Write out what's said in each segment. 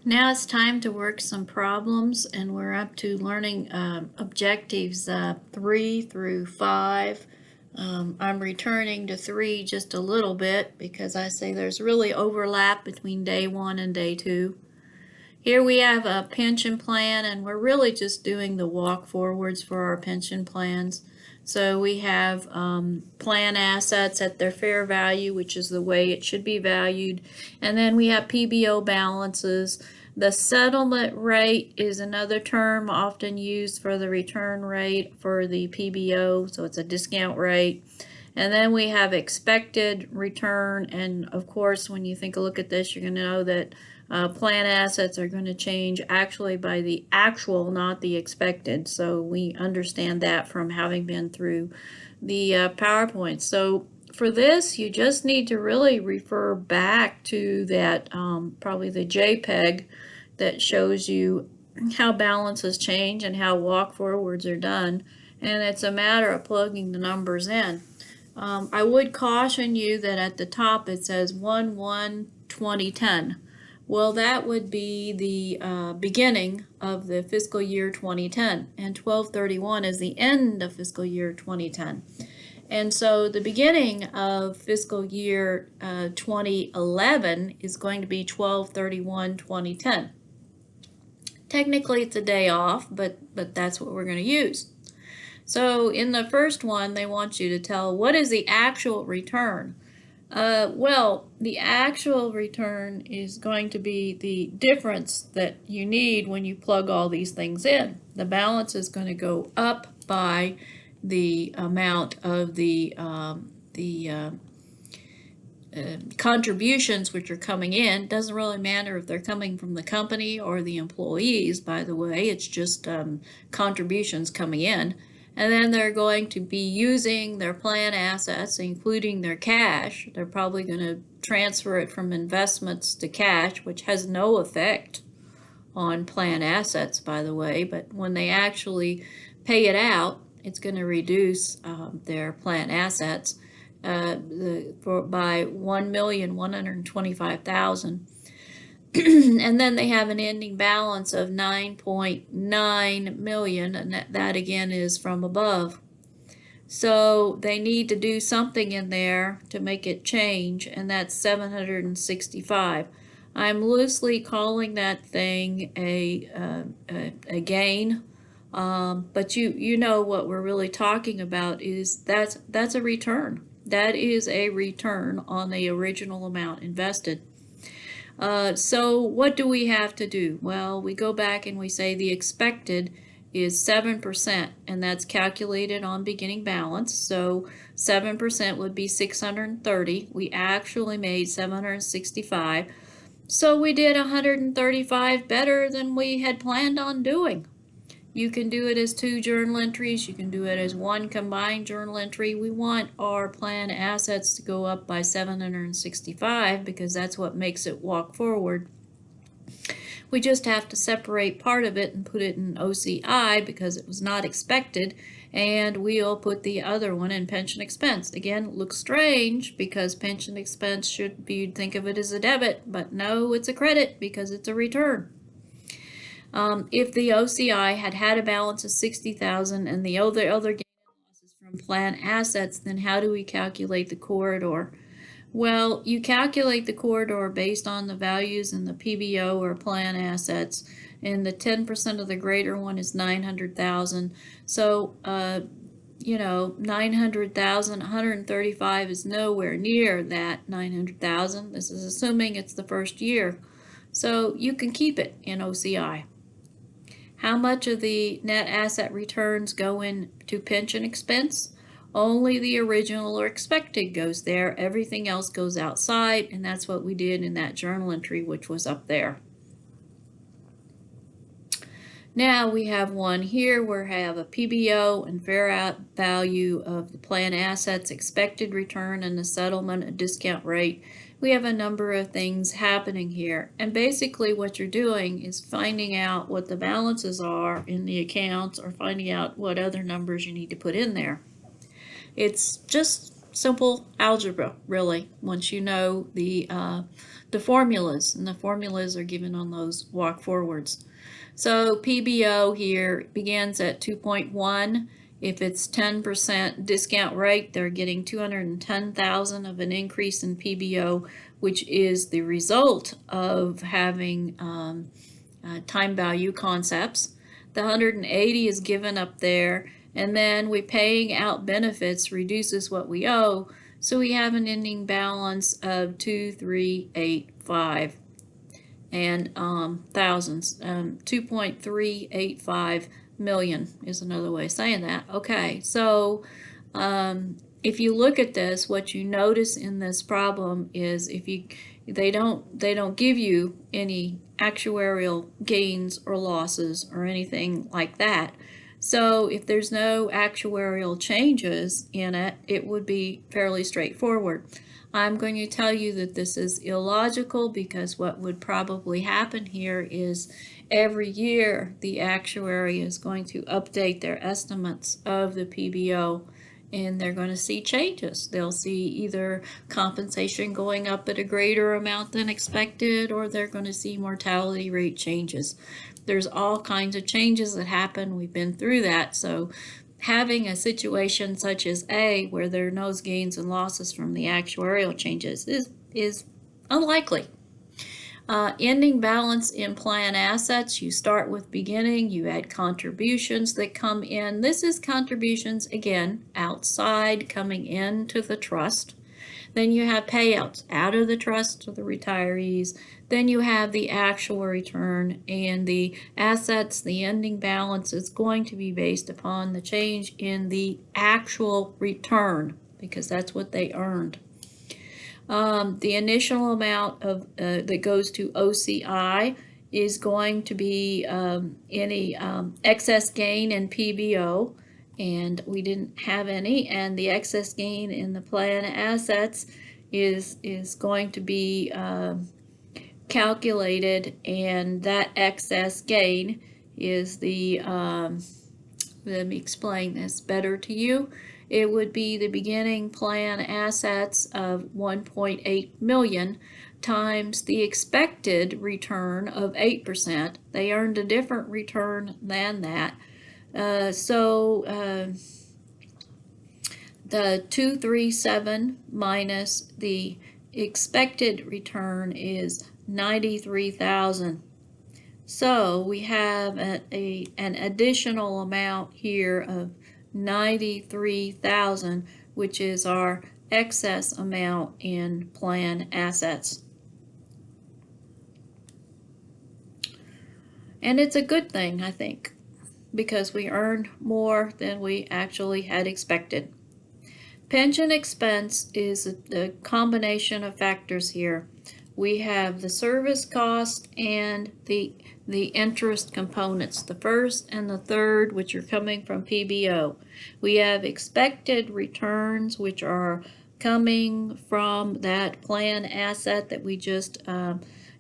Now it's time to work some problems, and we're up to learning objectives 3 through 5. I'm returning to 3 just a little bit because I say there's really overlap between day 1 and day 2. Here we have a pension plan, and we're really just doing the walk forwards for our pension plans. So we have plan assets at their fair value, which is the way it should be valued. And then we have PBO balances. The settlement rate is another term often used for the return rate for the PBO, so it's a discount rate. And then we have expected return, and of course when you look at this, you're going to know that plan assets are going to change actually by the actual, not the expected. So we understand that from having been through the PowerPoint. So for this, you just need to really refer back to that, probably the JPEG that shows you how balances change and how walk forwards are done. And it's a matter of plugging the numbers in. I would caution you that at the top it says 1/1/2010. Well, that would be the beginning of the fiscal year 2010, and 12/31 is the end of fiscal year 2010. And so the beginning of fiscal year 2011 is going to be 12/31/2010. Technically, it's a day off, but that's what we're going to use. So in the first one, they want you to tell what is the actual return. Well, the actual return is going to be the difference that you need when you plug all these things in. The balance is going to go up by the amount of the contributions which are coming in. Doesn't really matter if they're coming from the company or the employees, by the way. It's just contributions coming in. And then they're going to be using their plan assets, including their cash. They're probably going to transfer it from investments to cash, which has no effect on plan assets, by the way. But when they actually pay it out, it's going to reduce their plan assets by 1,125,000. And then they have an ending balance of 9.9 million, and that again is from above. So they need to do something in there to make it change, and that's 765. I'm loosely calling that thing a gain, but you know what we're really talking about is that's a return. That is a return on the original amount invested. So what do we have to do? Well, we go back and we say the expected is 7%, and that's calculated on beginning balance. So 7% would be 630. We actually made 765. So we did 135 better than we had planned on doing. You can do it as 2 journal entries. You can do it as 1 combined journal entry. We want our plan assets to go up by 765 because that's what makes it walk forward. We just have to separate part of it and put it in OCI because it was not expected, and we'll put the other one in pension expense. Again, it looks strange because pension expense should be, you'd think of it as a debit, but no, it's a credit because it's a return. If the OCI had a balance of 60,000 and the other gain and losses from plan assets, then how do we calculate the corridor? Well, you calculate the corridor based on the values in the PBO or plan assets, and the 10% of the greater one is 900,000. So, 900,000, 135 is nowhere near that 900,000. This is assuming it's the first year. So you can keep it in OCI. How much of the net asset returns go into pension expense? Only the original or expected goes there. Everything else goes outside, and that's what we did in that journal entry, which was up there. Now we have one here where we have a PBO and fair value of the plan assets, expected return, and the settlement, a discount rate. We have a number of things happening here, and basically what you're doing is finding out what the balances are in the accounts or finding out what other numbers you need to put in there. It's just simple algebra, really, once you know the formulas, and the formulas are given on those walk forwards. So PBO here begins at 2.1. If it's 10% discount rate, they're getting 210,000 of an increase in PBO, which is the result of having time value concepts. The 180 is given up there, and then we paying out benefits reduces what we owe, so we have an ending balance of 2,385 and thousands. 2.385 million is another way of saying that. Okay, so if you look at this, what you notice in this problem is they don't give you any actuarial gains or losses or anything like that. So if there's no actuarial changes in it, it would be fairly straightforward. I'm going to tell you that this is illogical, because what would probably happen here is every year the actuary is going to update their estimates of the PBO, and they're going to see changes. They'll see either compensation going up at a greater amount than expected, or they're going to see mortality rate changes. There's all kinds of changes that happen. We've been through that. So having a situation such as A, where there are no gains and losses from the actuarial changes, is unlikely. Ending balance in plan assets, you start with beginning, you add contributions that come in. This is contributions, again, outside coming into the trust. Then you have payouts out of the trust to the retirees. Then you have the actual return, and the assets, the ending balance is going to be based upon the change in the actual return, because that's what they earned. The initial amount of that goes to OCI is going to be any excess gain in PBO, and we didn't have any, and the excess gain in the plan assets is going to be calculated, and that excess gain is the let me explain this better to you. It would be the beginning plan assets of 1.8 million times the expected return of 8%. They earned a different return than that. The 237 minus the expected return is 93,000. So we have an additional amount here of 93,000, which is our excess amount in plan assets. And it's a good thing, I think, because we earned more than we actually had expected. Pension expense is a combination of factors here. We have the service cost and the interest components, the first and the third, which are coming from PBO. We have expected returns, which are coming from that plan asset that we just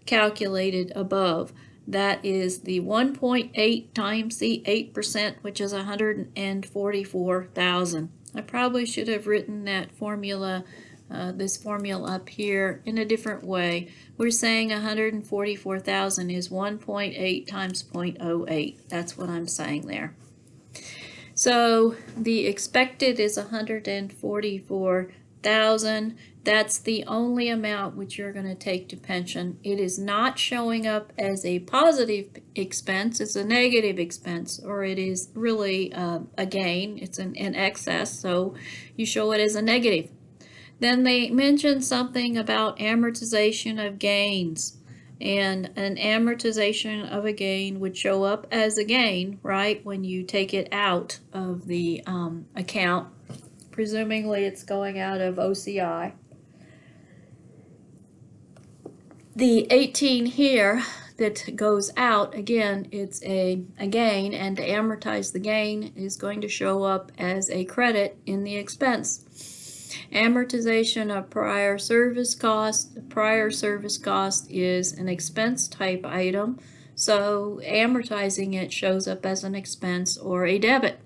calculated above. That is the 1.8 times the 8%, which is 144,000. I probably should have written that formula, this formula up here in a different way. We're saying 144,000 is 1.8 times 0.08. That's what I'm saying there. So the expected is 144,000. That's the only amount which you're going to take to pension. It is not showing up as a positive expense. It's a negative expense, or it is really a gain. It's an excess, so you show it as a negative. Then they mentioned something about amortization of gains, and an amortization of a gain would show up as a gain, right, when you take it out of the account. Presumably it's going out of OCI. The 18 here that goes out, again, it's a gain, and to amortize the gain is going to show up as a credit in the expense. Amortization of prior service cost. Prior service cost is an expense type item, so amortizing it shows up as an expense or a debit.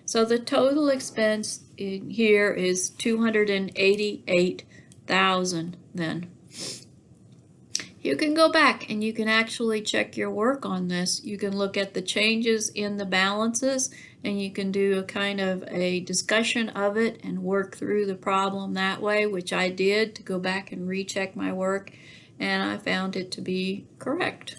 So the total expense in here is 288,000 then. You can go back and you can actually check your work on this. You can look at the changes in the balances and you can do a kind of a discussion of it and work through the problem that way, which I did to go back and recheck my work, and I found it to be correct.